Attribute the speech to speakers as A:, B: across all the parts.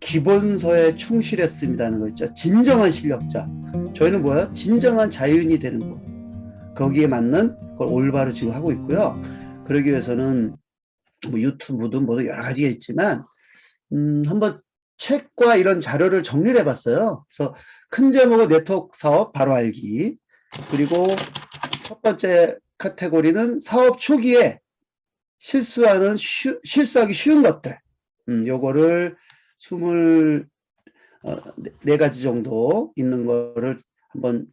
A: 기본서에 충실했습니다는 거 있죠. 진정한 실력자. 저희는 뭐예요? 진정한 자유인이 되는 거. 거기에 맞는 걸 올바로 지금 하고 있고요. 그러기 위해서는 뭐 유튜브든 뭐든 여러 가지가 있지만 한번 책과 이런 자료를 정리를 해봤어요. 그래서 큰 제목은 네트워크 사업 바로 알기. 그리고 첫 번째 카테고리는 사업 초기에 실수하기 쉬운 것들. 요거를 24가지 정도 있는 거를 한번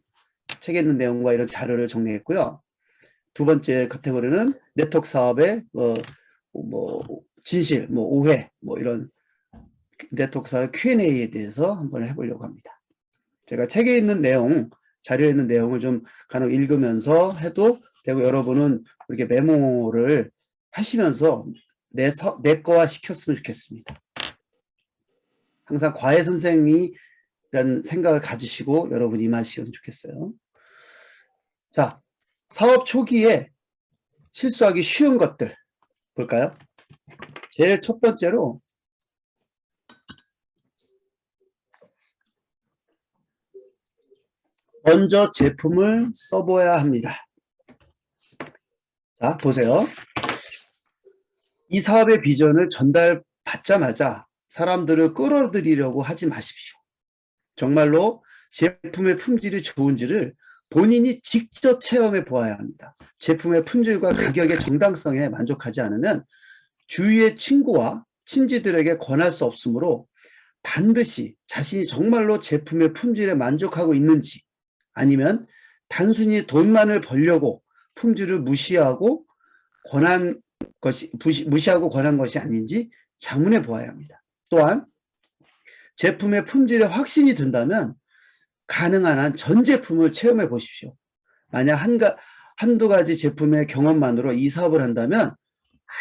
A: 책에 있는 내용과 이런 자료를 정리했고요. 두 번째 카테고리는 네트워크 사업의 진실, 오해, 이런 네트워크 사업 Q&A에 대해서 한번 해보려고 합니다. 제가 책에 있는 내용, 자료에 있는 내용을 좀 간혹 읽으면서 해도 되고, 여러분은 이렇게 메모를 하시면서 내 거와 시켰으면 좋겠습니다. 항상 과외 선생이라는 생각을 가지시고 여러분이 임하시면 좋겠어요. 자, 사업 초기에 실수하기 쉬운 것들 볼까요? 제일 첫 번째로 먼저 제품을 써봐야 합니다. 자, 보세요. 이 사업의 비전을 전달받자마자 사람들을 끌어들이려고 하지 마십시오. 정말로 제품의 품질이 좋은지를 본인이 직접 체험해 보아야 합니다. 제품의 품질과 가격의 정당성에 만족하지 않으면 주위의 친구와 친지들에게 권할 수 없으므로 반드시 자신이 정말로 제품의 품질에 만족하고 있는지, 아니면 단순히 돈만을 벌려고 품질을 무시하고 권한 것이 아닌지 자문해 보아야 합니다. 또한 제품의 품질에 확신이 든다면 가능한 한 전 제품을 체험해 보십시오. 만약 한두 가지 제품의 경험만으로 이 사업을 한다면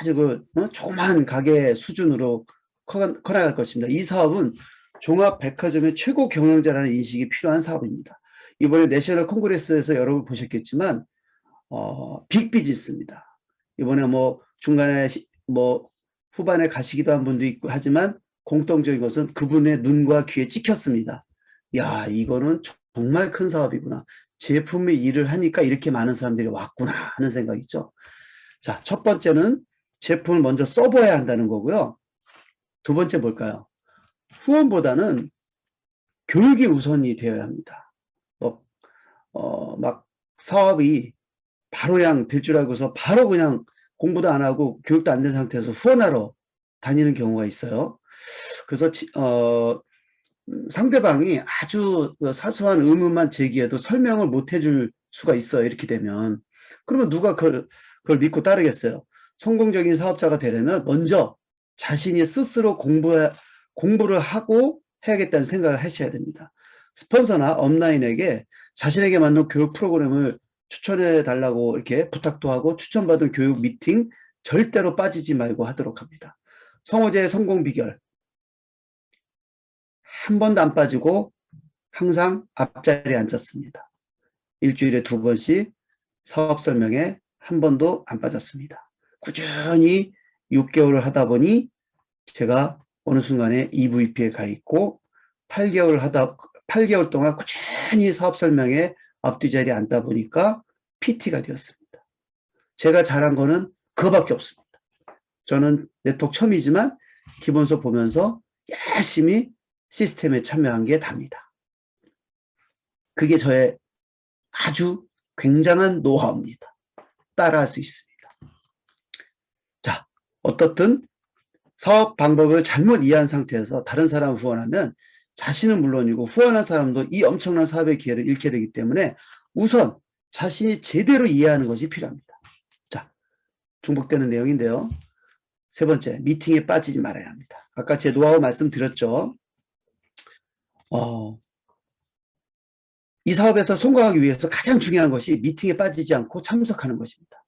A: 아주 조그만 가게 수준으로 커나갈 것입니다. 이 사업은 종합백화점의 최고 경영자라는 인식이 필요한 사업입니다. 이번에 내셔널 콩그레스에서 여러분 보셨겠지만 빅비즈니스입니다. 이번에 중간에 후반에 가시기도 한 분도 있고 하지만 공통적인 것은 그분의 눈과 귀에 찍혔습니다. 야, 이거는 정말 큰 사업이구나. 제품의 일을 하니까 이렇게 많은 사람들이 왔구나 하는 생각이죠. 자, 첫 번째는 제품을 먼저 써봐야 한다는 거고요. 두 번째 뭘까요? 후원보다는 교육이 우선이 되어야 합니다. 막 사업이 바로 그냥 될 줄 알고서 바로 그냥 공부도 안 하고 교육도 안 된 상태에서 후원하러 다니는 경우가 있어요. 그래서 상대방이 아주 사소한 의문만 제기해도 설명을 못 해줄 수가 있어요. 이렇게 되면. 그러면 누가 그걸 믿고 따르겠어요? 성공적인 사업자가 되려면 먼저 자신이 스스로 공부를 하고 해야겠다는 생각을 하셔야 됩니다. 스폰서나 업라인에게 자신에게 맞는 교육 프로그램을 추천해 달라고 이렇게 부탁도 하고, 추천받은 교육 미팅 절대로 빠지지 말고 하도록 합니다. 성호재의 성공 비결. 한 번도 안 빠지고 항상 앞자리에 앉았습니다. 일주일에 2번씩 사업 설명에 한 번도 안 빠졌습니다. 꾸준히 6개월을 하다 보니 제가 어느 순간에 EVP에 가 있고 8개월 동안 꾸준히 사업 설명에 앞뒤 자리에 앉다 보니까 PT가 되었습니다. 제가 잘한 거는 그거밖에 없습니다. 저는 네트워크 처음이지만 기본서 보면서 열심히 시스템에 참여한 게 답니다. 그게 저의 아주 굉장한 노하우입니다. 따라할 수 있습니다. 자, 어떻든 사업 방법을 잘못 이해한 상태에서 다른 사람을 후원하면 자신은 물론이고 후원한 사람도 이 엄청난 사업의 기회를 잃게 되기 때문에 우선 자신이 제대로 이해하는 것이 필요합니다. 자, 중복되는 내용인데요. 세 번째, 미팅에 빠지지 말아야 합니다. 아까 제 노하우 말씀드렸죠. 이 사업에서 성공하기 위해서 가장 중요한 것이 미팅에 빠지지 않고 참석하는 것입니다.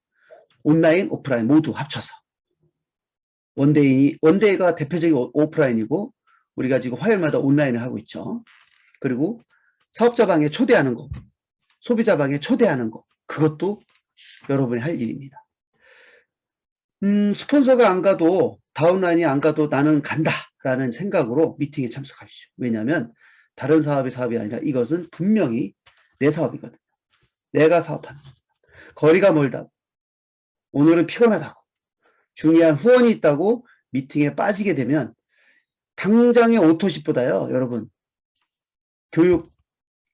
A: 온라인, 오프라인 모두 합쳐서. 원데이가 대표적인 오프라인이고, 우리가 지금 화요일마다 온라인을 하고 있죠. 그리고 사업자 방에 초대하는 거, 소비자 방에 초대하는 거, 그것도 여러분이 할 일입니다. 스폰서가 안 가도, 다운라인이 안 가도 나는 간다 라는 생각으로 미팅에 참석하시죠. 왜냐하면 다른 사업이 아니라 이것은 분명히 내 사업이거든요. 내가 사업하는 거리가 멀다고, 오늘은 피곤하다고, 중요한 후원이 있다고 미팅에 빠지게 되면 당장의 오토십보다요, 여러분, 교육,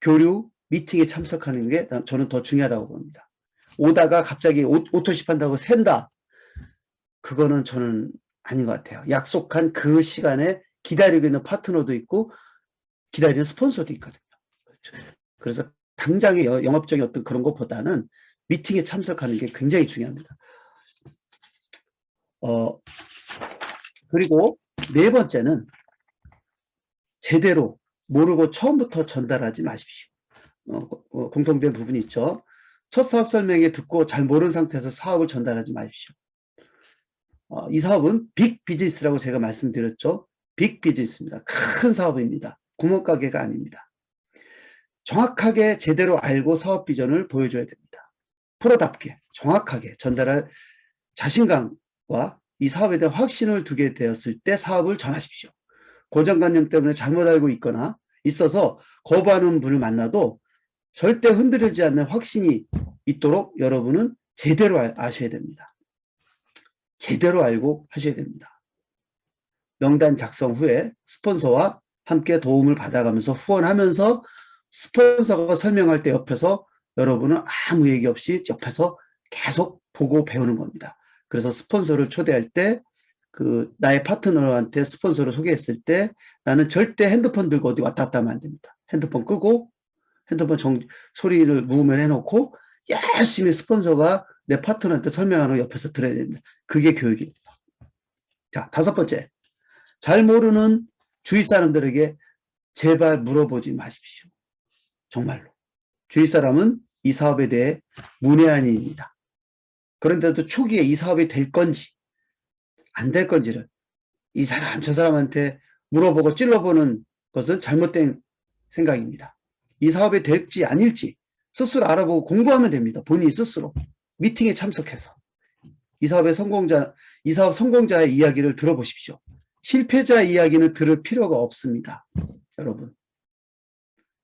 A: 교류, 미팅에 참석하는 게 저는 더 중요하다고 봅니다. 오다가 갑자기 오토십 한다고 샌다. 그거는 저는 아닌 것 같아요. 약속한 그 시간에 기다리고 있는 파트너도 있고 기다리는 스폰서도 있거든요. 그래서 당장의 영업적인 어떤 그런 것보다는 미팅에 참석하는 게 굉장히 중요합니다. 그리고 네 번째는 제대로 모르고 처음부터 전달하지 마십시오. 공통된 부분이 있죠. 첫 사업 설명회 듣고 잘 모르는 상태에서 사업을 전달하지 마십시오. 이 사업은 빅 비즈니스라고 제가 말씀드렸죠. 빅 비즈니스입니다. 큰 사업입니다. 구멍가게가 아닙니다. 정확하게 제대로 알고 사업 비전을 보여줘야 됩니다. 프로답게 정확하게 전달할 자신감과 이 사업에 대한 확신을 두게 되었을 때 사업을 전하십시오. 고정관념 때문에 잘못 알고 있거나 있어서 거부하는 분을 만나도 절대 흔들리지 않는 확신이 있도록 여러분은 제대로 아셔야 됩니다. 제대로 알고 하셔야 됩니다. 명단 작성 후에 스폰서와 함께 도움을 받아가면서 후원하면서 스폰서가 설명할 때 옆에서 여러분은 아무 얘기 없이 옆에서 계속 보고 배우는 겁니다. 그래서 스폰서를 초대할 때 나의 파트너한테 스폰서를 소개했을 때 나는 절대 핸드폰 들고 어디 왔다 갔다 하면 안 됩니다. 핸드폰 끄고 핸드폰 소리를 무음을 해놓고 열심히 스폰서가 내 파트너한테 설명하는 옆에서 들어야 됩니다. 그게 교육입니다. 자, 다섯 번째. 잘 모르는 주위 사람들에게 제발 물어보지 마십시오. 정말로. 주위 사람은 이 사업에 대해 문외한입니다. 그런데도 초기에 이 사업이 될 건지 안 될 건지를 이 사람 저 사람한테 물어보고 찔러보는 것은 잘못된 생각입니다. 이 사업이 될지 아닐지 스스로 알아보고 공부하면 됩니다. 본인이 스스로 미팅에 참석해서 이 사업 성공자의 이야기를 들어보십시오. 실패자의 이야기는 들을 필요가 없습니다. 여러분,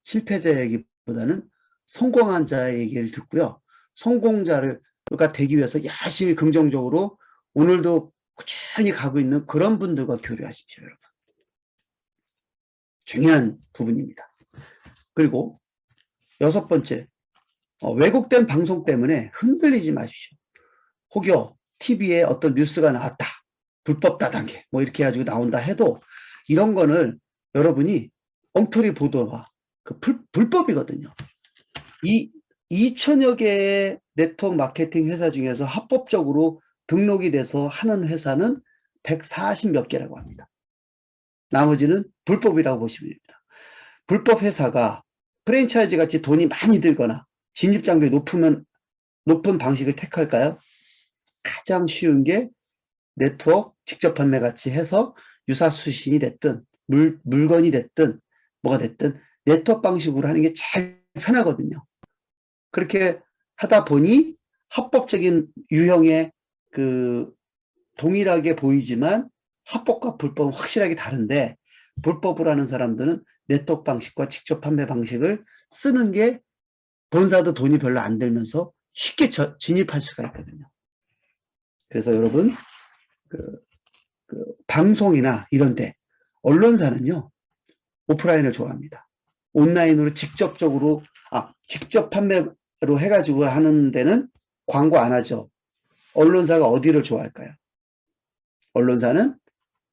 A: 실패자 얘기보다는 성공한 자의 얘기를 듣고요. 성공자가 되기 위해서 열심히 긍정적으로 오늘도 꾸준히 가고 있는 그런 분들과 교류하십시오, 여러분. 중요한 부분입니다. 그리고 여섯 번째, 왜곡된 방송 때문에 흔들리지 마십시오. 혹여 TV에 어떤 뉴스가 나왔다. 불법 다단계 뭐 이렇게 해가지고 나온다 해도 이런 거는 여러분이 엉터리 보도와 불법이거든요. 이 2천여 개의 네트워크 마케팅 회사 중에서 합법적으로 등록이 돼서 하는 회사는 140 몇 개라고 합니다. 나머지는 불법이라고 보시면 됩니다. 불법 회사가 프랜차이즈 같이 돈이 많이 들거나 진입장벽이 높은 방식을 택할까요? 가장 쉬운 게 네트워크 직접 판매 같이 해서 유사수신이 됐든 물건이 됐든 뭐가 됐든 네트워크 방식으로 하는 게 제일 편하거든요. 그렇게 하다 보니 합법적인 유형의 동일하게 보이지만 합법과 불법은 확실하게 다른데 불법으로 하는 사람들은 네트워크 방식과 직접 판매 방식을 쓰는 게 본사도 돈이 별로 안 들면서 쉽게 진입할 수가 있거든요. 그래서 여러분 방송이나 이런 데 언론사는요 오프라인을 좋아합니다. 온라인으로 직접 판매로 해가지고 하는 데는 광고 안 하죠. 언론사가 어디를 좋아할까요? 언론사는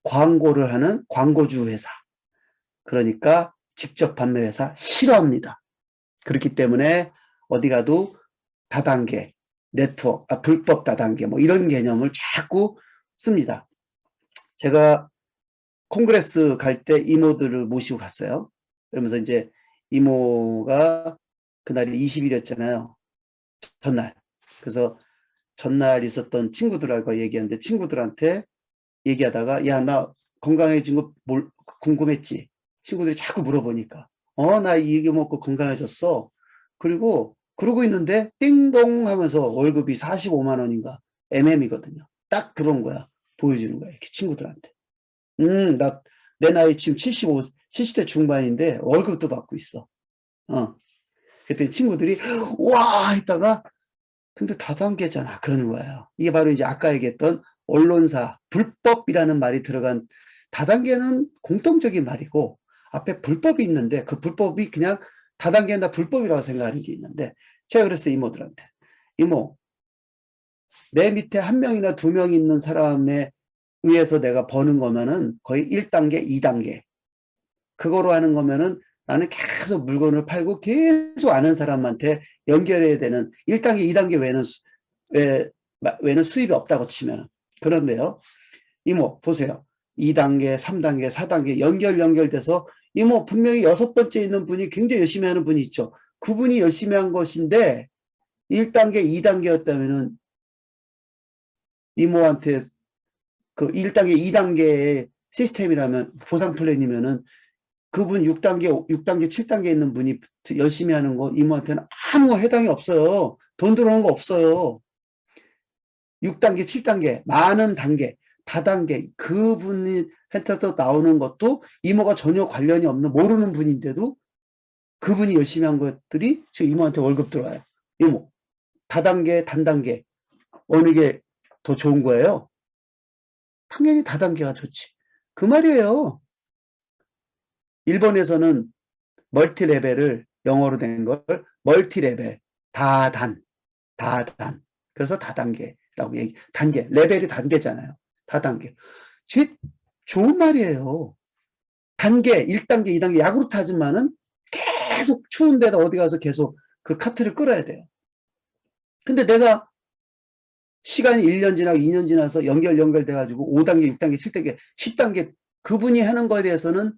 A: 광고를 하는 광고주 회사. 그러니까 직접 판매 회사 싫어합니다. 그렇기 때문에 어디 가도 다단계, 네트워크, 불법 다단계 뭐 이런 개념을 자꾸 씁니다. 제가 콩그레스 갈 때 이모들을 모시고 갔어요. 그러면서 이제 이모가 그날이 20일이었잖아요. 전날. 그래서 전날 있었던 친구들하고 얘기하는데 친구들한테 얘기하다가 야, 나 건강해진 거 궁금했지? 친구들이 자꾸 물어보니까 나 이거 먹고 건강해졌어. 그리고 그러고 있는데 띵동 하면서 월급이 45만 원인가 MM이거든요. 딱 들어온 거야. 보여주는 거야. 이렇게 친구들한테. 나 내 나이 지금 70대 중반인데 월급도 받고 있어. 그랬더니 친구들이 와 했다가 근데 다단계잖아 그러는 거예요. 이게 바로 이제 아까 얘기했던 언론사 불법이라는 말이 들어간 다단계는 공통적인 말이고 앞에 불법이 있는데 그 불법이 그냥 다단계나 불법이라고 생각하는 게 있는데 제가 그랬어요 이모들한테. 이모 내 밑에 한 명이나 두 명 있는 사람에 의해서 내가 버는 거면은 거의 1단계, 2단계 그거로 하는 거면은 나는 계속 물건을 팔고 계속 아는 사람한테 연결해야 되는 1단계, 2단계 외에는 수입이 없다고 치면. 그런데요. 이모 보세요. 2단계, 3단계, 4단계 연결돼서 이모 분명히 6번째 있는 분이 굉장히 열심히 하는 분이 있죠. 그분이 열심히 한 것인데 1단계, 2단계였다면은 이모한테 그 1단계, 2단계의 시스템이라면 보상 플랜이면은 그분 6단계, 7단계 있는 분이 열심히 하는 거 이모한테는 아무 해당이 없어요. 돈 들어오는 거 없어요. 6단계, 7단계, 많은 단계, 다단계, 그분이 한테서 나오는 것도 이모가 전혀 관련이 없는 모르는 분인데도 그분이 열심히 한 것들이 지금 이모한테 월급 들어와요. 이모, 다단계, 단단계 어느 게 더 좋은 거예요? 당연히 다단계가 좋지. 그 말이에요. 일본에서는 멀티 레벨을 영어로 된 걸 멀티 레벨, 다단. 그래서 다단계라고 단계, 레벨이 단계잖아요. 다단계. 좋은 말이에요. 단계, 1단계, 2단계, 야구르트 아줌마는 계속 추운 데다 어디 가서 계속 그 카트를 끌어야 돼요. 근데 내가 시간이 1년 지나고 2년 지나서 연결돼가지고 5단계, 6단계, 7단계, 10단계 그분이 하는 거에 대해서는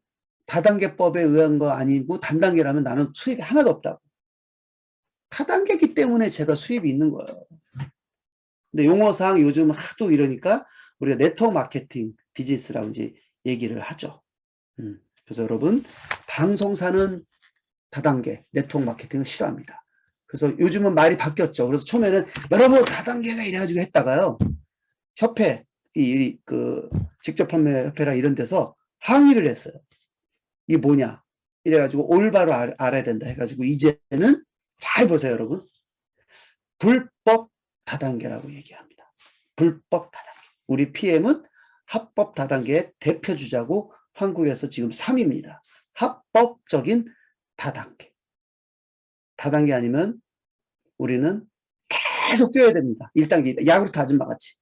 A: 다단계법에 의한 거 아니고 단단계라면 나는 수입이 하나도 없다고. 다단계이기 때문에 제가 수입이 있는 거예요. 근데 용어상 요즘 하도 이러니까 우리가 네트워크 마케팅 비즈니스라고 이제 얘기를 하죠. 그래서 여러분 방송사는 다단계 네트워크 마케팅을 싫어합니다. 그래서 요즘은 말이 바뀌었죠. 그래서 처음에는 여러분 다단계가 이래가지고 했다가요. 협회 그 직접 판매 협회라 이런 데서 항의를 했어요. 이게 뭐냐? 이래가지고 올바로 알아야 된다 해가지고 이제는 잘 보세요, 여러분. 불법 다단계라고 얘기합니다. 불법 다단계. 우리 PM은 합법 다단계의 대표주자고 한국에서 지금 3위입니다. 합법적인 다단계. 다단계 아니면 우리는 계속 뛰어야 됩니다. 1단계, 야구르트 아줌마 같이.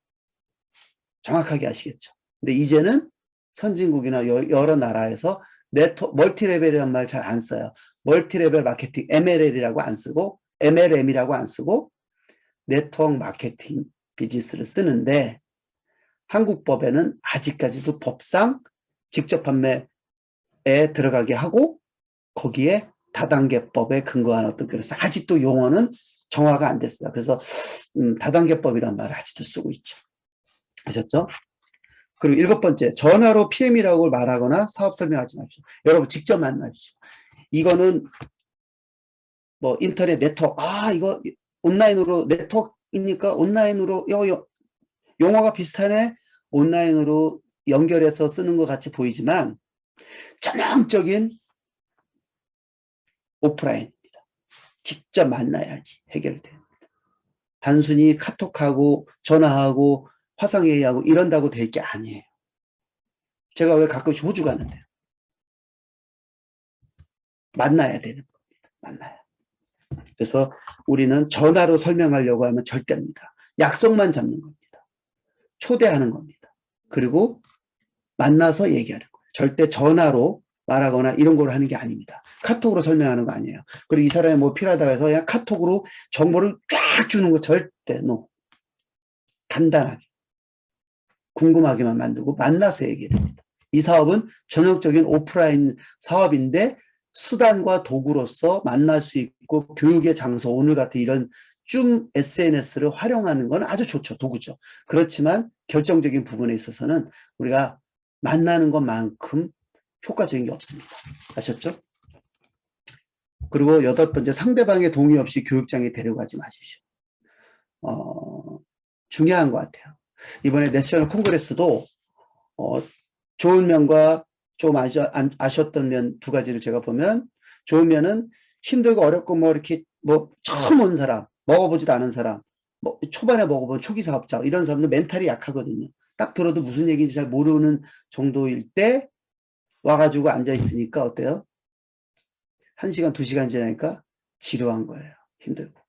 A: 정확하게 아시겠죠? 근데 이제는 선진국이나 여러 나라에서 멀티레벨이라는 말 잘 안 써요. 멀티레벨 마케팅, MLL이라고 안 쓰고, MLM이라고 안 쓰고, 네트워크 마케팅 비즈니스를 쓰는데, 한국 법에는 아직까지도 법상 직접 판매에 들어가게 하고, 거기에 다단계법에 근거한 어떤, 그래서 아직도 용어는 정화가 안 됐어요. 그래서, 다단계법이라는 말을 아직도 쓰고 있죠. 아셨죠? 그리고 7번째, 전화로 PM이라고 말하거나 사업 설명하지 마십시오. 여러분 직접 만나주십시오. 이거는 뭐 인터넷 네트워크, 이거 온라인으로 네트워크이니까 온라인으로 용어가 비슷하네. 온라인으로 연결해서 쓰는 것 같이 보이지만 전형적인 오프라인입니다. 직접 만나야지 해결됩니다. 단순히 카톡하고 전화하고 화상회의하고 이런다고 될 게 아니에요. 제가 왜 가끔씩 호주 가는데요. 만나야 되는 겁니다. 만나야. 그래서 우리는 전화로 설명하려고 하면 절대입니다. 약속만 잡는 겁니다. 초대하는 겁니다. 그리고 만나서 얘기하는 거예요. 절대 전화로 말하거나 이런 걸 하는 게 아닙니다. 카톡으로 설명하는 거 아니에요. 그리고 이 사람이 뭐 필요하다고 해서 그냥 카톡으로 정보를 쫙 주는 거 절대 no. 간단하게. 궁금하게만 만들고 만나서 얘기해야 됩니다. 이 사업은 전형적인 오프라인 사업인데 수단과 도구로서 만날 수 있고 교육의 장소, 오늘 같은 이런 줌 SNS를 활용하는 건 아주 좋죠. 도구죠. 그렇지만 결정적인 부분에 있어서는 우리가 만나는 것만큼 효과적인 게 없습니다. 아셨죠? 그리고 8번째, 상대방의 동의 없이 교육장에 데려가지 마십시오. 중요한 것 같아요. 이번에 내셔널 콩그레스도 좋은 면과 좀 아셨던 면 두 가지를 제가 보면, 좋은 면은 힘들고 어렵고 뭐 이렇게 뭐 처음 온 사람, 먹어보지도 않은 사람, 뭐 초반에 먹어본 초기 사업자, 이런 사람들 멘탈이 약하거든요. 딱 들어도 무슨 얘기인지 잘 모르는 정도일 때 와가지고 앉아있으니까 어때요? 1시간, 2시간 지나니까 지루한 거예요. 힘들고.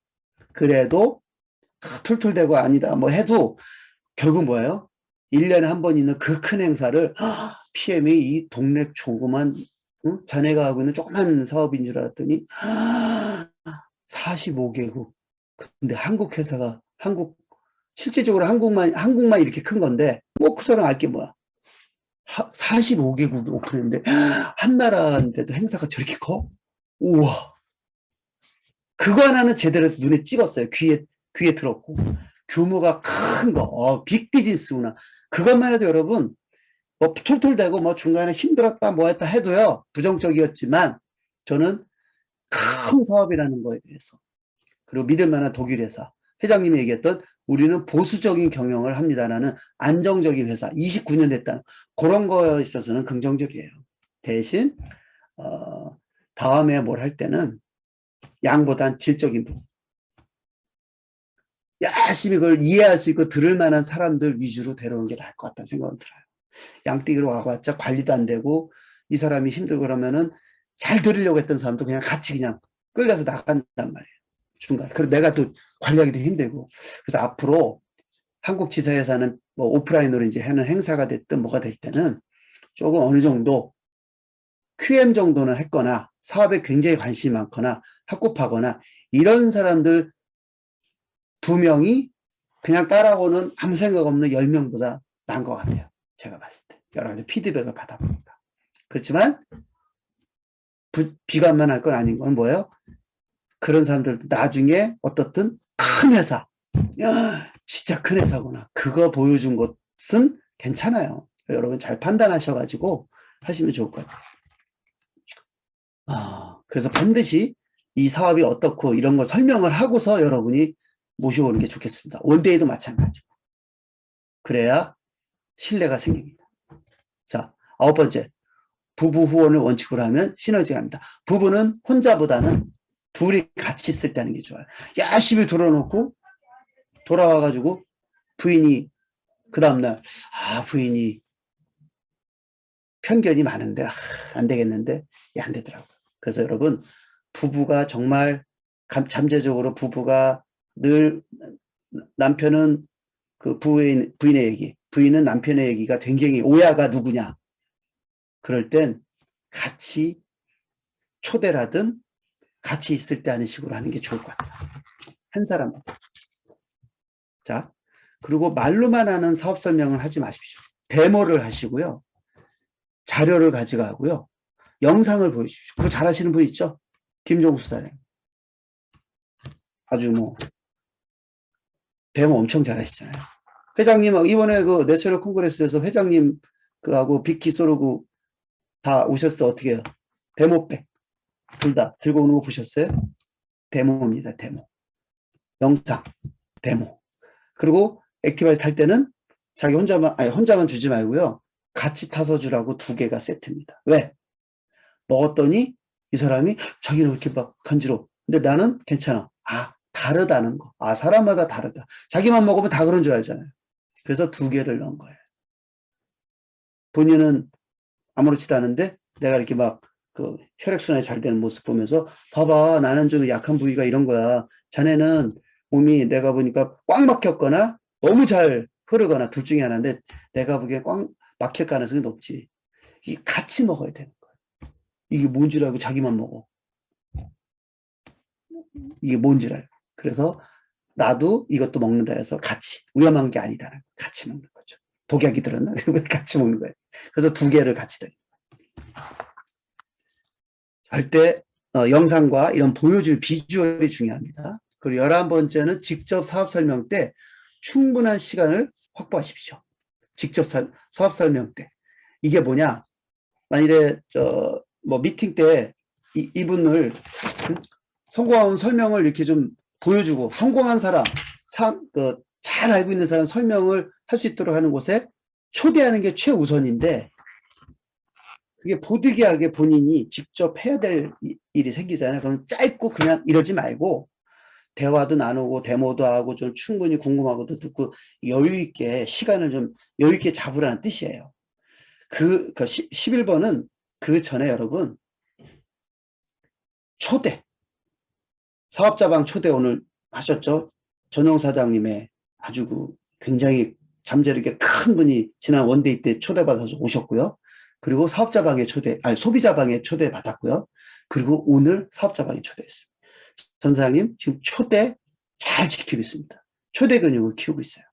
A: 그래도 툴툴대고 아니다 뭐 해도 결국 뭐예요? 1년에 한 번 있는 그 큰 행사를 PM이 이 동네 조그만 자네가 하고 있는 조그만 사업인 줄 알았더니 45개국. 근데 한국 회사가 실질적으로 한국만 이렇게 큰 건데 뭐 그 사람 알게 뭐야? 45개국이 오픈했는데 한 나라인데도 행사가 저렇게 커? 우와. 그거 하나는 제대로 눈에 찍었어요. 귀에 들었고. 규모가 큰 거, 빅 비즈니스구나. 그것만 해도 여러분, 뭐 툴툴대고 뭐 중간에 힘들었다 뭐 했다 해도요, 부정적이었지만 저는 큰 사업이라는 거에 대해서, 그리고 믿을 만한 독일 회사, 회장님이 얘기했던 우리는 보수적인 경영을 합니다라는 안정적인 회사, 29년 됐다는 그런 거에 있어서는 긍정적이에요. 대신 다음에 뭘 할 때는 양보단 질적인 부분, 열심히 그걸 이해할 수 있고 들을 만한 사람들 위주로 데려오는 게 나을 것 같다는 생각은 들어요. 양띠기로 와봤자 관리도 안 되고 이 사람이 힘들고 그러면은 잘 들으려고 했던 사람도 그냥 같이 그냥 끌려서 나간단 말이에요. 중간에. 그리고 내가 또 관리하기도 힘들고. 그래서 앞으로 한국 지사에서는 뭐 오프라인으로 이제 하는 행사가 됐든 뭐가 될 때는 조금 어느 정도 QM 정도는 했거나 사업에 굉장히 관심이 많거나 학급하거나 이런 사람들 2명이 그냥 따라오는 아무 생각 없는 10명보다 나은 것 같아요. 제가 봤을 때. 여러 가지 피드백을 받아보니까. 그렇지만 비관만 할 건 아닌 건 뭐예요? 그런 사람들도 나중에 어떻든 큰 회사, 야, 진짜 큰 회사구나. 그거 보여준 것은 괜찮아요. 여러분 잘 판단하셔가지고 하시면 좋을 것 같아요. 그래서 반드시 이 사업이 어떻고 이런 거 설명을 하고서 여러분이 모셔오는 게 좋겠습니다. 원데이도 마찬가지고. 그래야 신뢰가 생깁니다. 자, 9번째. 부부 후원을 원칙으로 하면 시너지가 납니다. 부부는 혼자보다는 둘이 같이 있을 때 하는 게 좋아요. 열심히 들어놓고 돌아와가지고 부인이 그 다음날 부인이 편견이 많은데 안 되겠는데 안 되더라고요. 그래서 여러분 부부가 정말 잠재적으로 부부가 늘 남편은 그 부인의 얘기, 부인은 남편의 얘기가 굉장히 오야가 누구냐. 그럴 땐 같이 초대를 하든 같이 있을 때 하는 식으로 하는 게 좋을 것 같아요. 한 사람마다. 자, 그리고 말로만 하는 사업 설명을 하지 마십시오. 데모를 하시고요. 자료를 가져가고요. 영상을 보여주십시오. 그거 잘하시는 분 있죠? 김종수 사장. 아주 뭐 데모 엄청 잘하시잖아요. 회장님 이번에 그 내셔널 콩그레스에서 회장님 그하고 비키 소르고 다 오셨을 때 어떻게 해요? 데모백 둘 다 들고 오는 거 보셨어요? 데모입니다. 데모. 영상 데모. 그리고 액티바이트 탈 때는 자기 혼자만 주지 말고요. 같이 타서 주라고 2개가 세트입니다. 왜? 먹었더니 이 사람이 자기는 이렇게 막 간지러워. 근데 나는 괜찮아. 다르다는 거. 사람마다 다르다. 자기만 먹으면 다 그런 줄 알잖아요. 그래서 2개를 넣은 거예요. 본인은 아무렇지도 않은데 내가 이렇게 막 그 혈액순환이 잘 되는 모습 보면서 봐봐 나는 좀 약한 부위가 이런 거야. 자네는 몸이 내가 보니까 꽉 막혔거나 너무 잘 흐르거나 둘 중에 하나인데 내가 보기에 꽉 막힐 가능성이 높지. 이게 같이 먹어야 되는 거야. 이게 뭔 줄 알고 자기만 먹어. 이게 뭔 줄 알고. 그래서 나도 이것도 먹는다 해서 같이 위험한 게 아니다. 같이 먹는 거죠. 독약이 들었나? 같이 먹는 거예요. 그래서 2개를 같이 드립니다. 절대 영상과 이런 보여줄 비주얼이 중요합니다. 그리고 11번째는 직접 사업 설명 때 충분한 시간을 확보하십시오. 직접 사업 설명 때. 이게 뭐냐? 만일에 뭐 미팅 때 이분을 성공한 설명을 이렇게 좀 보여주고 성공한 사람, 잘 알고 있는 사람 설명을 할 수 있도록 하는 곳에 초대하는 게 최우선인데 그게 부득이하게 본인이 직접 해야 될 일이 생기잖아요. 그럼 짧고 그냥 이러지 말고 대화도 나누고 데모도 하고 좀 충분히 궁금한 것도 듣고 여유 있게 시간을 좀 여유 있게 잡으라는 뜻이에요. 그 11번은 그 전에 여러분 초대 사업자방 초대 오늘 하셨죠? 전용 사장님의 아주 굉장히 잠재력이 큰 분이 지난 원데이 때 초대받아서 오셨고요. 그리고 사업자방에 소비자방에 초대받았고요. 그리고 오늘 사업자방에 초대했어요. 전 사장님 지금 초대 잘 지키고 있습니다. 초대 근육을 키우고 있어요.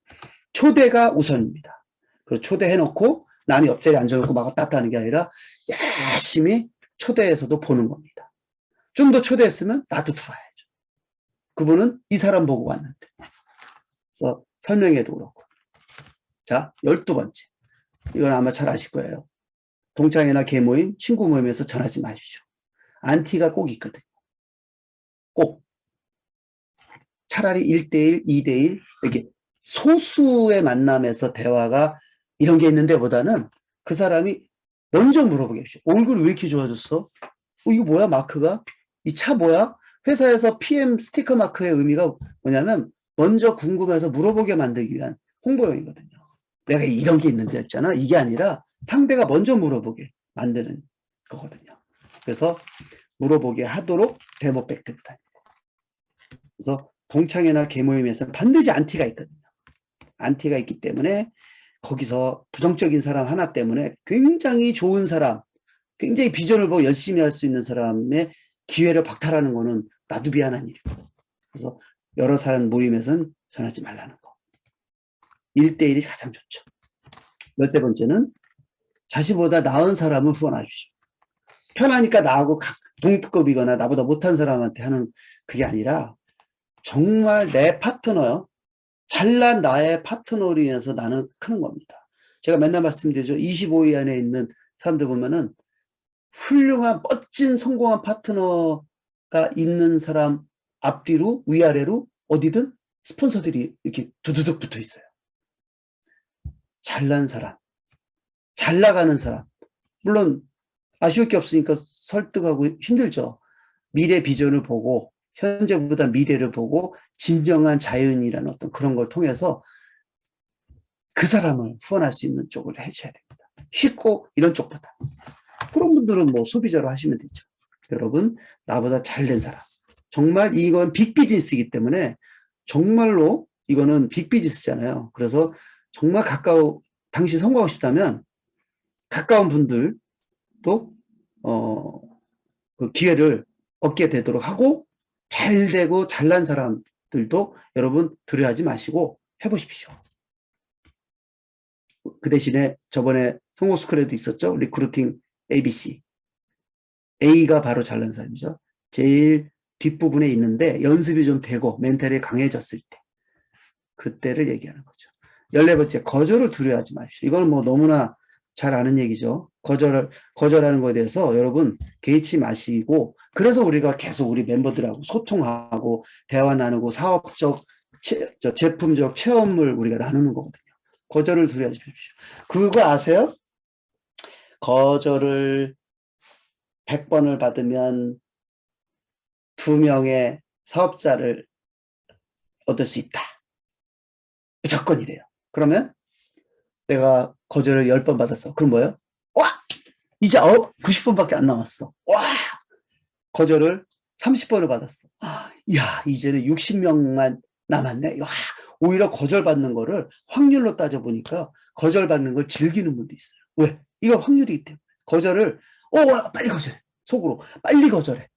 A: 초대가 우선입니다. 그리고 초대해놓고 나는 옆자리에 앉아놓고 막 왔다 갔다 하는 게 아니라 열심히 초대해서도 보는 겁니다. 좀 더 초대했으면 나도 들어와야죠. 그분은 이 사람 보고 왔는데. 그래서 설명해도 그렇고. 자, 12번째. 이건 아마 잘 아실 거예요. 동창회나 개모임, 친구 모임에서 전하지 마십시오. 안티가 꼭 있거든요. 꼭. 차라리 1대1, 2대1 이렇게 소수의 만남에서 대화가 이런 게 있는데 보다는 그 사람이 먼저 물어보게 해주죠. 얼굴이 왜 이렇게 좋아졌어? 이거 뭐야 마크가? 이 차 뭐야? 회사에서 PM 스티커 마크의 의미가 뭐냐면 먼저 궁금해서 물어보게 만들기 위한 홍보용이거든요. 내가 이런 게 있는데 했잖아. 이게 아니라 상대가 먼저 물어보게 만드는 거거든요. 그래서 물어보게 하도록 데모백트를 다니고. 그래서 동창회나 개모임에서 반드시 안티가 있거든요. 안티가 있기 때문에 거기서 부정적인 사람 하나 때문에 굉장히 좋은 사람, 굉장히 비전을 보고 열심히 할 수 있는 사람의 기회를 박탈하는 거는 나도 미안한 일이고. 그래서 여러 사람 모임에서는 전하지 말라는 거. 1대1이 가장 좋죠. 13번째는 자신보다 나은 사람을 후원하십시오. 편하니까 나하고 동급이거나 나보다 못한 사람한테 하는 그게 아니라 정말 내 파트너요. 잘난 나의 파트너로 인해서 나는 크는 겁니다. 제가 맨날 말씀드리죠. 25위 안에 있는 사람들 보면은 훌륭한 멋진 성공한 파트너가 있는 사람 앞뒤로 위아래로 어디든 스폰서들이 이렇게 두두둑 붙어 있어요. 잘난 사람, 잘 나가는 사람. 물론 아쉬울 게 없으니까 설득하고 힘들죠. 미래 비전을 보고 현재보다 미래를 보고 진정한 자연이라는 어떤 그런 걸 통해서 그 사람을 후원할 수 있는 쪽을 해줘야 됩니다. 쉽고 이런 쪽보다. 그런 분들은 뭐 소비자로 하시면 되죠. 여러분, 나보다 잘된 사람. 정말 이건 빅비즈니스이기 때문에 정말로 이거는 빅비즈니스잖아요. 그래서 정말 당신 성공하고 싶다면 가까운 분들도 그 기회를 얻게 되도록 하고 잘 되고 잘난 사람들도 여러분 두려워하지 마시고 해보십시오. 그 대신에 저번에 성공스쿨에도 있었죠. 리크루팅 ABC. A가 바로 잘난 사람이죠. 제일 뒷부분에 있는데 연습이 좀 되고 멘탈이 강해졌을 때 그때를 얘기하는 거죠. 14번째, 거절을 두려워하지 마십시오. 이건 뭐 너무나 잘 아는 얘기죠. 거절하는 거에 대해서 여러분 개의치 마시고, 그래서 우리가 계속 우리 멤버들하고 소통하고 대화 나누고 사업적, 제품적 체험을 우리가 나누는 거거든요. 거절을 두려워하지 마십시오. 그거 아세요? 거절을 100번을 받으면 2명의 사업자를 얻을 수 있다. 조건이래요. 그러면 내가 거절을 10번 받았어. 그럼 뭐예요? 와! 이제 90번밖에 안 남았어. 와! 거절을 30번을 받았어. 야, 이제는 60명만 남았네. 와! 오히려 거절받는 거를 확률로 따져보니까 거절받는 걸 즐기는 분도 있어요. 왜? 이거 확률이기 때문에. 거절을, 빨리 거절해. 속으로. 빨리 거절해.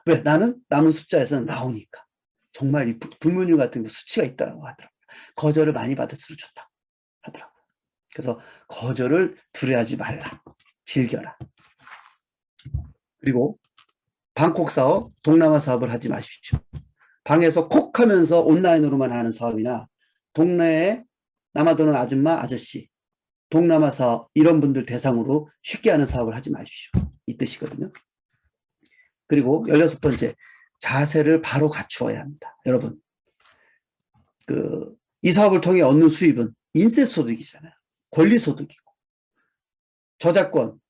A: 왜? 나는 남은 숫자에서는 나오니까. 정말 이 불문율 같은 수치가 있다고 하더라고요. 거절을 많이 받을수록 좋다 하더라고요. 그래서 거절을 두려워하지 말라. 즐겨라. 그리고 방콕 사업, 동남아 사업을 하지 마십시오. 방에서 콕 하면서 온라인으로만 하는 사업이나 동네에 남아도는 아줌마, 아저씨, 동남아 사업 이런 분들 대상으로 쉽게 하는 사업을 하지 마십시오. 이 뜻이거든요. 그리고 16번째, 자세를 바로 갖추어야 합니다. 여러분, 이 사업을 통해 얻는 수입은 인세 소득이잖아요. 권리 소득이고 저작권,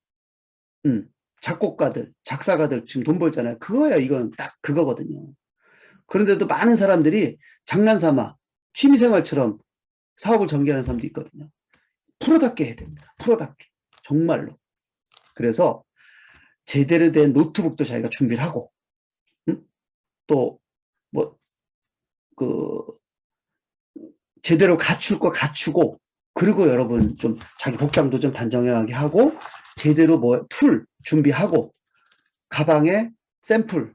A: 작곡가들, 작사가들 지금 돈 벌잖아요. 그거예요. 이건 딱 그거거든요. 그런데도 많은 사람들이 장난삼아 취미생활처럼 사업을 전개하는 사람도 있거든요. 프로답게 해야 됩니다. 프로답게. 정말로. 그래서 제대로 된 노트북도 자기가 준비를 하고, 또, 뭐, 그, 제대로 갖출 거 갖추고, 그리고 여러분 좀 자기 복장도 좀 단정하게 하고, 제대로 툴 준비하고, 가방에 샘플,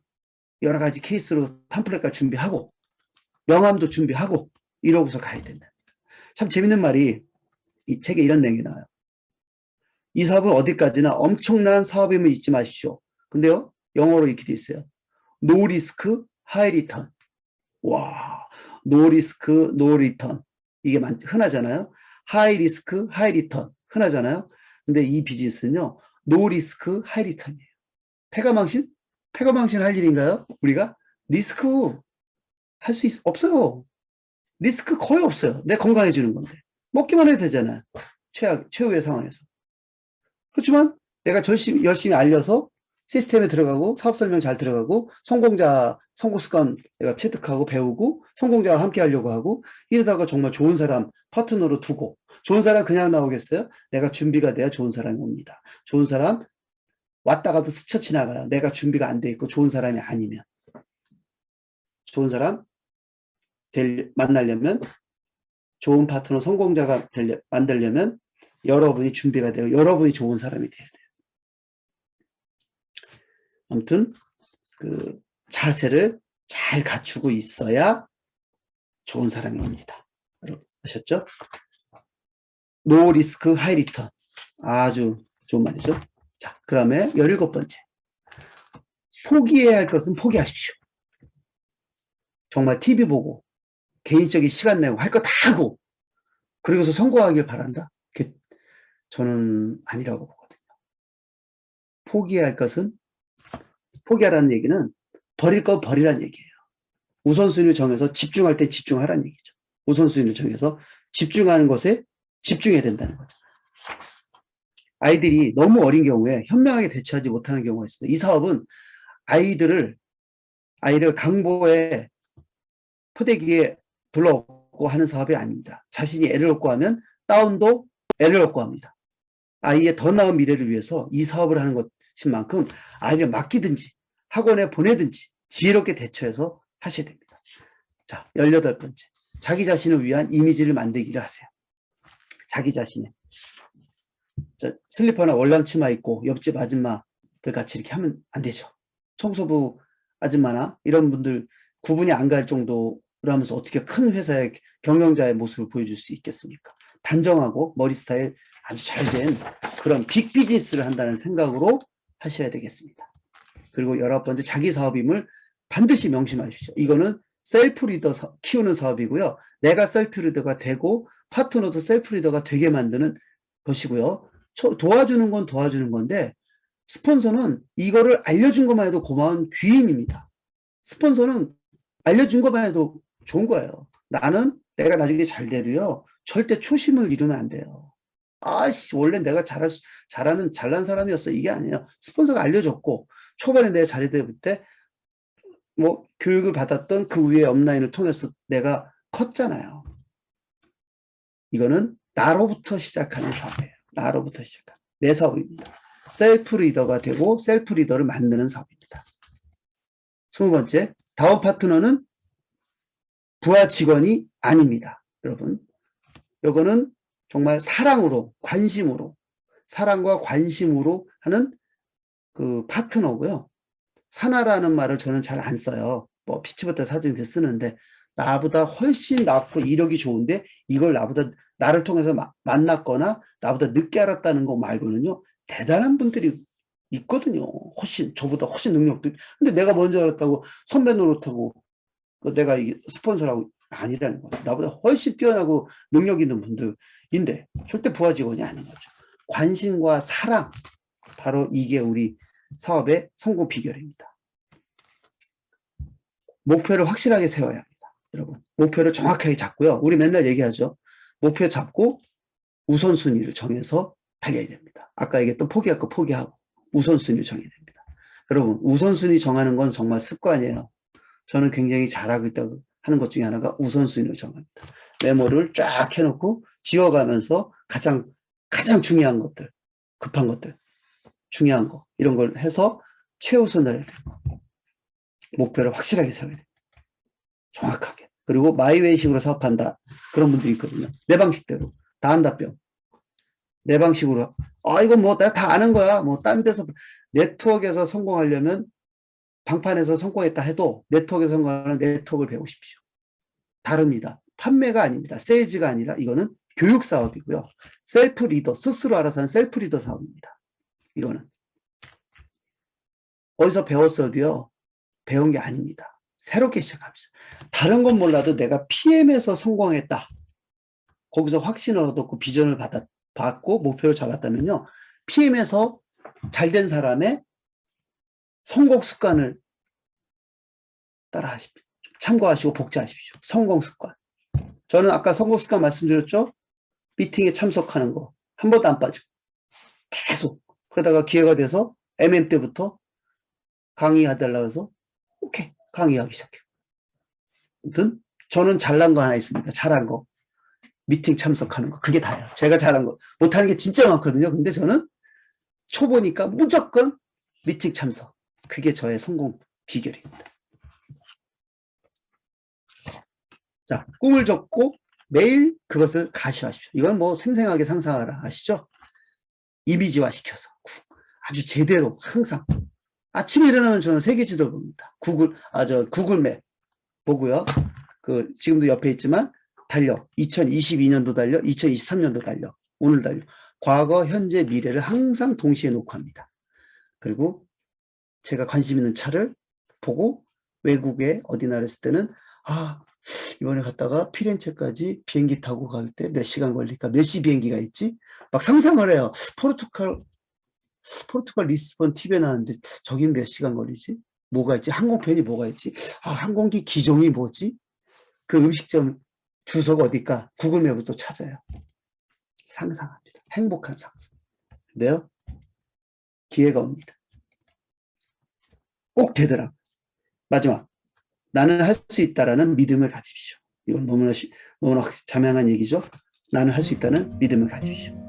A: 여러 가지 케이스로 팜플렛까지 준비하고, 명함도 준비하고, 이러고서 가야 된다. 참 재밌는 말이 이 책에 이런 내용이 나와요. 이 사업은 어디까지나 엄청난 사업임을 잊지 마십시오. 근데요, 영어로 이렇게 돼 있어요. No risk, high return. 와, no risk, no return. 이게 흔하잖아요. high risk, high return. 흔하잖아요. 근데 이 비즈니스는요, no risk, high return이에요. 패가망신? 패가망신 할 일인가요? 우리가? 리스크 할 수 없어요. 리스크 거의 없어요. 내 건강해지는 건데. 먹기만 해도 되잖아요. 최후의 상황에서. 그렇지만 내가 열심히 알려서 시스템에 들어가고 사업 설명 잘 들어가고 성공자 성공 습관 내가 체득하고 배우고 성공자와 함께 하려고 하고 이러다가 정말 좋은 사람 파트너로 두고 좋은 사람 그냥 나오겠어요? 내가 준비가 돼야 좋은 사람이 옵니다. 좋은 사람 왔다가도 스쳐 지나가요. 내가 준비가 안 돼 있고 좋은 사람이 아니면. 좋은 사람 만나려면 좋은 파트너 성공자가 만들려면 여러분이 준비가 되고 여러분이 좋은 사람이 돼야 돼요. 아무튼 그 자세를 잘 갖추고 있어야 좋은 사람이 옵니다. 여러분 아셨죠? 노 리스크 하이 리턴. 아주 좋은 말이죠. 자, 그다음에 17번째. 포기해야 할 것은 포기하십시오. 정말 TV 보고 개인적인 시간 내고 할 거 다 하고 그러고서 성공하길 바란다. 저는 아니라고 보거든요. 포기해야 할 것은 포기하라는 얘기는 버릴 거 버리라는 얘기예요. 우선순위를 정해서 집중할 때 집중하라는 얘기죠. 우선순위를 정해서 집중하는 것에 집중해야 된다는 거죠. 아이들이 너무 어린 경우에 현명하게 대처하지 못하는 경우가 있습니다. 이 사업은 아이를 강보에 포대기에 둘러엎고 하는 사업이 아닙니다. 자신이 애를 얻고 하면 다운도 애를 얻고 합니다. 아이의 더 나은 미래를 위해서 이 사업을 하는 것인 만큼 아이를 맡기든지 학원에 보내든지 지혜롭게 대처해서 하셔야 됩니다. 자, 18번째. 자기 자신을 위한 이미지를 만들기를 하세요. 자기 자신의. 슬리퍼나 월남 치마 입고 옆집 아줌마들 같이 이렇게 하면 안 되죠. 청소부 아줌마나 이런 분들 구분이 안 갈 정도로 하면서 어떻게 큰 회사의 경영자의 모습을 보여줄 수 있겠습니까? 단정하고 머리 스타일 아주 잘된 그런 빅 비즈니스를 한다는 생각으로 하셔야 되겠습니다. 그리고 19번째, 자기 사업임을 반드시 명심하십시오. 이거는 셀프 리더 키우는 사업이고요. 내가 셀프 리더가 되고 파트너도 셀프 리더가 되게 만드는 것이고요. 도와주는 건 도와주는 건데 스폰서는 이거를 알려준 것만 해도 고마운 귀인입니다. 스폰서는 알려준 것만 해도 좋은 거예요. 나는 내가 나중에 잘 돼도요. 절대 초심을 잃으면 안 돼요. 아씨 원래 내가 잘난 사람이었어. 이게 아니에요. 스폰서가 알려줬고 초반에 내가 잘해볼 때 뭐 교육을 받았던 그 위에 업라인을 통해서 내가 컸잖아요. 이거는 나로부터 시작하는 사업이에요. 나로부터 시작하는 내 사업입니다. 셀프 리더가 되고 셀프 리더를 만드는 사업입니다. 20번째, 다운 파트너는 부하 직원이 아닙니다. 여러분, 이거는 정말 사랑으로, 관심으로, 사랑과 관심으로 하는 그 파트너고요. 사나라는 말을 저는 잘 안 써요. 뭐 피치버터 사진에 쓰는데 나보다 훨씬 낫고 이력이 좋은데 이걸 나를 통해서 만났거나 나보다 늦게 알았다는 거 말고는요. 대단한 분들이 있거든요. 저보다 훨씬 능력도. 근데 내가 먼저 알았다고 선배 노릇하고 내가 스폰서라고 아니라는 거예요. 나보다 훨씬 뛰어나고 능력 있는 분들인데 절대 부하 직원이 아닌 거죠. 관심과 사랑, 바로 이게 우리 사업의 성공 비결입니다. 목표를 확실하게 세워야 합니다. 여러분, 목표를 정확하게 잡고요. 우리 맨날 얘기하죠. 목표 잡고 우선순위를 정해서 달려야 됩니다. 아까 얘기했던 포기할 거 포기하고 우선순위 정해야 됩니다. 여러분, 우선순위 정하는 건 정말 습관이에요. 저는 굉장히 잘하고 있다고 하는 것 중에 하나가 우선순위를 정합니다. 메모를 쫙 해놓고 지워가면서 가장 중요한 것들, 급한 것들, 중요한 거, 이런 걸 해서 최우선을 해야 돼요. 목표를 확실하게 세워야 돼요. 정확하게. 그리고 마이웨이식으로 사업한다. 그런 분들이 있거든요. 내 방식대로. 다 한다 뿅. 내 방식으로. 이건 뭐 내가 다 아는 거야. 뭐 딴 데서 네트워크에서 성공하려면 방판에서 성공했다 해도 네트워크에서 성공하는 네트워크를 배우십시오. 다릅니다. 판매가 아닙니다. 세일즈가 아니라 이거는 교육 사업이고요. 셀프 리더, 스스로 알아서 하는 셀프 리더 사업입니다. 이거는. 어디서 배웠어도요. 배운 게 아닙니다. 새롭게 시작합시다. 다른 건 몰라도 내가 PM에서 성공했다. 거기서 확신을 얻었고 비전을 받고 목표를 잡았다면요. PM에서 잘된 사람의 성공 습관을 따라하십시오. 참고하시고 복제하십시오. 성공 습관. 저는 아까 성공 습관 말씀드렸죠? 미팅에 참석하는 거. 한 번도 안 빠지고. 계속. 그러다가 기회가 돼서 MM 때부터 강의하달라고 해서 오케이. 강의하기 시작해요. 아무튼 저는 잘난 거 하나 있습니다. 잘한 거. 미팅 참석하는 거. 그게 다예요. 제가 잘한 거. 못하는 게 진짜 많거든요. 근데 저는 초보니까 무조건 미팅 참석. 그게 저의 성공 비결입니다. 자, 꿈을 적고 매일 그것을 가시하십시오. 이건 뭐 생생하게 상상하라. 아시죠? 이미지화 시켜서. 아주 제대로 항상. 아침에 일어나면 저는 세계지도 봅니다. 구글맵 보고요. 지금도 옆에 있지만 달려. 2022년도 달려. 2023년도 달려. 오늘 달려. 과거, 현재, 미래를 항상 동시에 놓고 합니다. 그리고 제가 관심 있는 차를 보고 외국에 어디 나라 있을 때는 이번에 갔다가 피렌체까지 비행기 타고 갈 때 몇 시간 걸릴까? 몇 시 비행기가 있지? 막 상상을 해요. 포르투갈 리스본 TV에 나왔는데 저긴 몇 시간 걸리지? 뭐가 있지? 항공편이 뭐가 있지? 항공기 기종이 뭐지? 그 음식점 주소가 어딜까? 구글맵을 또 찾아요. 상상합니다. 행복한 상상. 근데요, 기회가 옵니다. 꼭 되더라고요. 마지막. 나는 할 수 있다라는 믿음을 가지십시오. 이건 너무나 자명한 얘기죠. 나는 할 수 있다는 믿음을 가지십시오.